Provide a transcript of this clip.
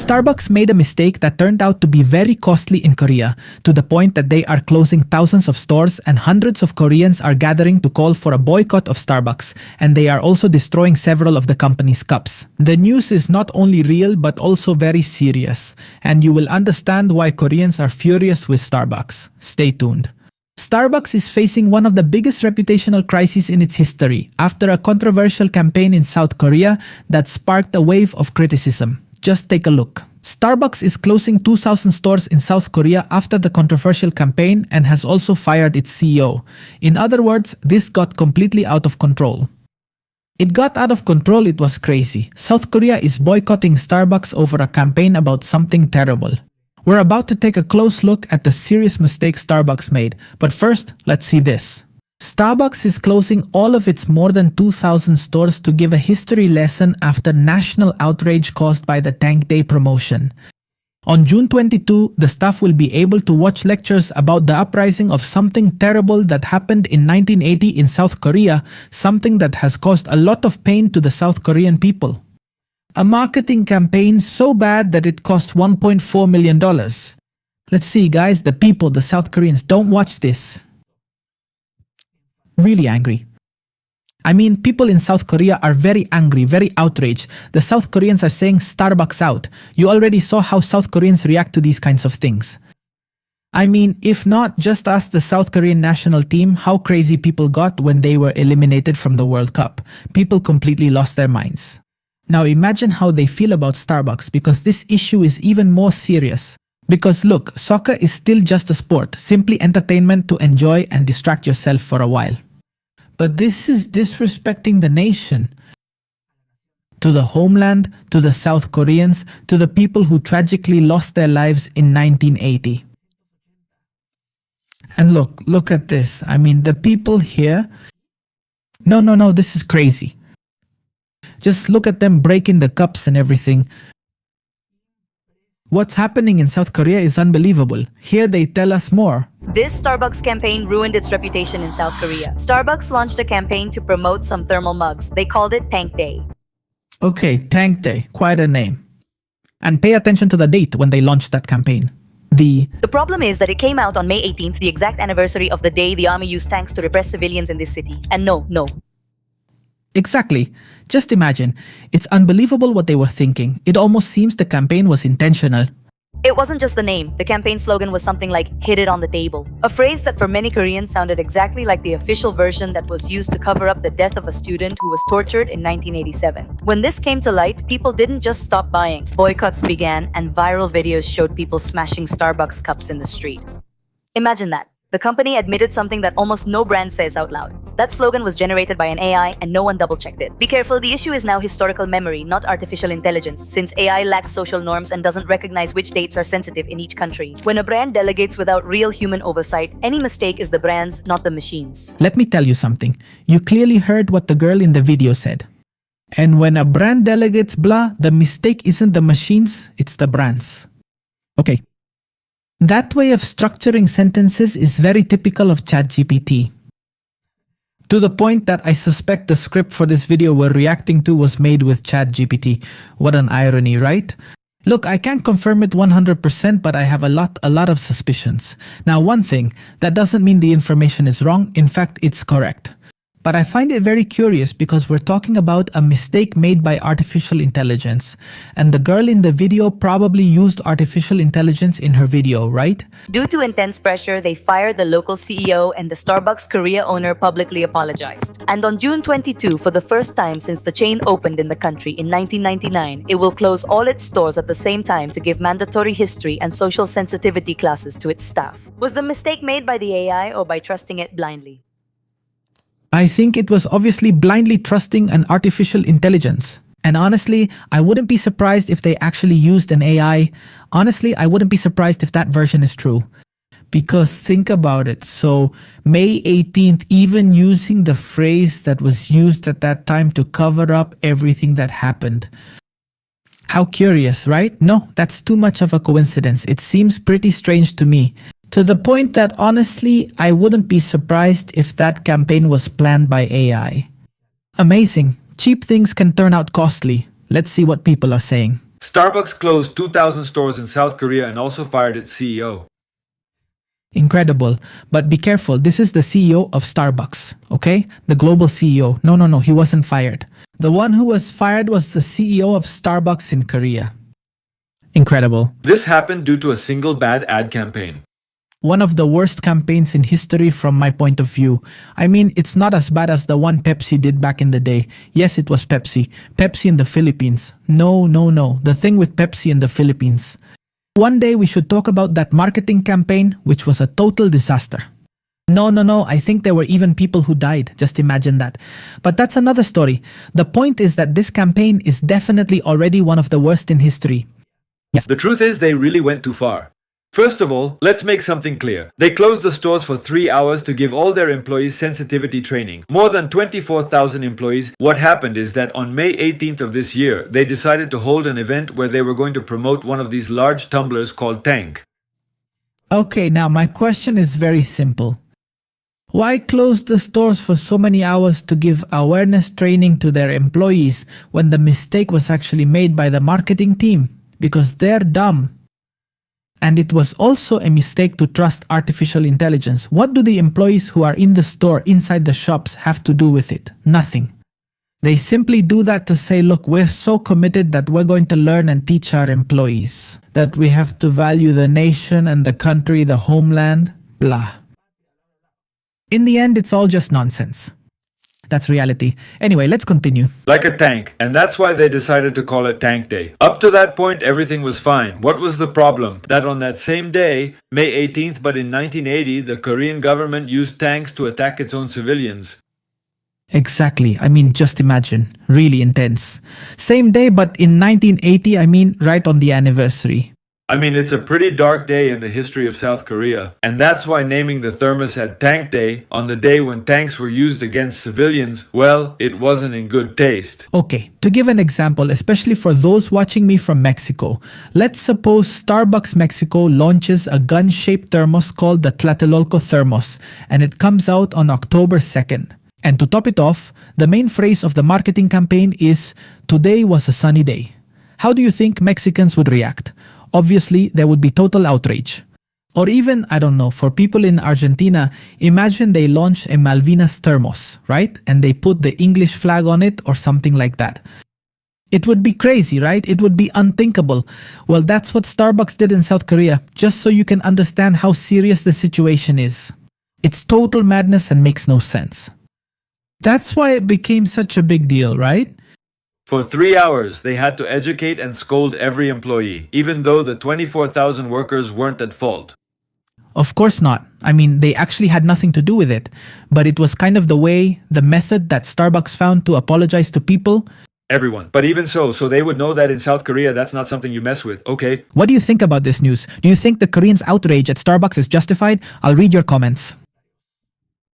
Starbucks made a mistake that turned out to be very costly in Korea, to the point that they are closing thousands of stores and hundreds of Koreans are gathering to call for a boycott of Starbucks, and they are also destroying several of the company's cups. The news is not only real but also very serious, and you will understand why Koreans are furious with Starbucks. Stay tuned. Starbucks is facing one of the biggest reputational crises in its history after a controversial campaign in South Korea that sparked a wave of criticism. Just take a look. Starbucks is closing 2,000 stores in South Korea after the controversial campaign and has also fired its CEO. In other words, this got completely out of control. It got out of control, it was crazy. South Korea is boycotting Starbucks over a campaign about something terrible. We're about to take a close look at the serious mistake Starbucks made, but first, let's see this. Starbucks is closing all of its more than 2,000 stores to give a history lesson after national outrage caused by the Tank Day promotion. On June 22, the staff will be able to watch lectures about the uprising of something terrible that happened in 1980 in South Korea, something that has caused a lot of pain to the South Korean people. A marketing campaign so bad that it cost $1.4 million. Let's see, guys, the people, the South Koreans, don't watch this. Really angry. I mean, people in South Korea are very angry, very outraged. The South Koreans are saying Starbucks out. You already saw how South Koreans react to these kinds of things. I mean, if not, just ask the South Korean national team how crazy people got when they were eliminated from the World Cup. People completely lost their minds. Now imagine how they feel about Starbucks, because this issue is even more serious. Because look, soccer is still just a sport, simply entertainment to enjoy and distract yourself for a while. But this is disrespecting the nation. To the homeland, to the South Koreans, to the people who tragically lost their lives in 1980. And look at this. I mean, the people here... No, this is crazy. Just look at them breaking the cups and everything. What's happening in South Korea is unbelievable. Here they tell us more. This Starbucks campaign ruined its reputation in South Korea. Starbucks launched a campaign to promote some thermal mugs. They called it Tank Day. Okay, Tank Day. Quite a name. And pay attention to the date when they launched that campaign. The problem is that it came out on May 18th, the exact anniversary of the day the army used tanks to repress civilians in this city. And no. Exactly. Just imagine. It's unbelievable what they were thinking. It almost seems the campaign was intentional. It wasn't just the name. The campaign slogan was something like, "Hit it on the table." A phrase that for many Koreans sounded exactly like the official version that was used to cover up the death of a student who was tortured in 1987. When this came to light, people didn't just stop buying. Boycotts began, and viral videos showed people smashing Starbucks cups in the street. Imagine that. The company admitted something that almost no brand says out loud. That slogan was generated by an AI and no one double-checked it. Be careful, the issue is now historical memory, not artificial intelligence, since AI lacks social norms and doesn't recognize which dates are sensitive in each country. When a brand delegates without real human oversight, any mistake is the brand's, not the machine's. Let me tell you something. You clearly heard what the girl in the video said. And when a brand delegates blah, the mistake isn't the machines, it's the brands. Okay. That way of structuring sentences is very typical of ChatGPT. To the point that I suspect the script for this video we're reacting to was made with ChatGPT. What an irony, right? Look, I can't confirm it 100%, but I have a lot of suspicions. Now, one thing, that doesn't mean the information is wrong. In fact, it's correct. But I find it very curious because we're talking about a mistake made by artificial intelligence. And the girl in the video probably used artificial intelligence in her video, right? Due to intense pressure, they fired the local CEO and the Starbucks Korea owner publicly apologized. And on June 22, for the first time since the chain opened in the country in 1999, it will close all its stores at the same time to give mandatory history and social sensitivity classes to its staff. Was the mistake made by the AI or by trusting it blindly? I think it was obviously blindly trusting an artificial intelligence. And honestly, I wouldn't be surprised if they actually used an AI. Honestly, I wouldn't be surprised if that version is true. Because think about it. So May 18th, even using the phrase that was used at that time to cover up everything that happened. How curious, right? No, that's too much of a coincidence. It seems pretty strange to me. To the point that honestly, I wouldn't be surprised if that campaign was planned by AI. Amazing. Cheap things can turn out costly. Let's see what people are saying. Starbucks closed 2,000 stores in South Korea and also fired its CEO. Incredible. But be careful, this is the CEO of Starbucks, okay? The global CEO. No, he wasn't fired. The one who was fired was the CEO of Starbucks in Korea. Incredible. This happened due to a single bad ad campaign. One of the worst campaigns in history from my point of view. I mean, it's not as bad as the one Pepsi did back in the day. Yes, it was Pepsi. Pepsi in the Philippines. No. The thing with Pepsi in the Philippines. One day we should talk about that marketing campaign, which was a total disaster. No, I think there were even people who died. Just imagine that. But that's another story. The point is that this campaign is definitely already one of the worst in history. Yes. The truth is they really went too far. First of all, let's make something clear. They closed the stores for 3 hours to give all their employees sensitivity training. More than 24,000 employees. What happened is that on May 18th of this year, they decided to hold an event where they were going to promote one of these large tumblers called Tank. Okay, now my question is very simple. Why close the stores for so many hours to give awareness training to their employees when the mistake was actually made by the marketing team? Because they're dumb. And it was also a mistake to trust artificial intelligence. What do the employees who are in the store, inside the shops, have to do with it? Nothing. They simply do that to say, look, we're so committed that we're going to learn and teach our employees that we have to value the nation and the country, the homeland, blah. In the end, it's all just nonsense. That's reality. Anyway, let's continue. Like a tank, and that's why they decided to call it Tank Day. Up to that point, everything was fine. What was the problem? That on that same day, May 18th, but in 1980, the Korean government used tanks to attack its own civilians. Exactly. I mean, just imagine. Really intense. Same day, but in 1980, I mean, right on the anniversary. I mean, it's a pretty dark day in the history of South Korea, and that's why naming the thermos at Tank Day, on the day when tanks were used against civilians, well, it wasn't in good taste. Okay, to give an example, especially for those watching me from Mexico, let's suppose Starbucks Mexico launches a gun-shaped thermos called the Tlatelolco Thermos, and it comes out on October 2nd. And to top it off, the main phrase of the marketing campaign is, "Today was a sunny day." How do you think Mexicans would react? Obviously, there would be total outrage. Or even, I don't know, for people in Argentina, imagine they launch a Malvinas thermos, right? And they put the English flag on it or something like that. It would be crazy, right? It would be unthinkable. Well, that's what Starbucks did in South Korea, just so you can understand how serious the situation is. It's total madness and makes no sense. That's why it became such a big deal, right? For 3 hours, they had to educate and scold every employee, even though the 24,000 workers weren't at fault. Of course not. I mean, they actually had nothing to do with it. But it was kind of the method that Starbucks found to apologize to people. Everyone. But even so they would know that in South Korea, that's not something you mess with, okay? What do you think about this news? Do you think the Koreans' outrage at Starbucks is justified? I'll read your comments.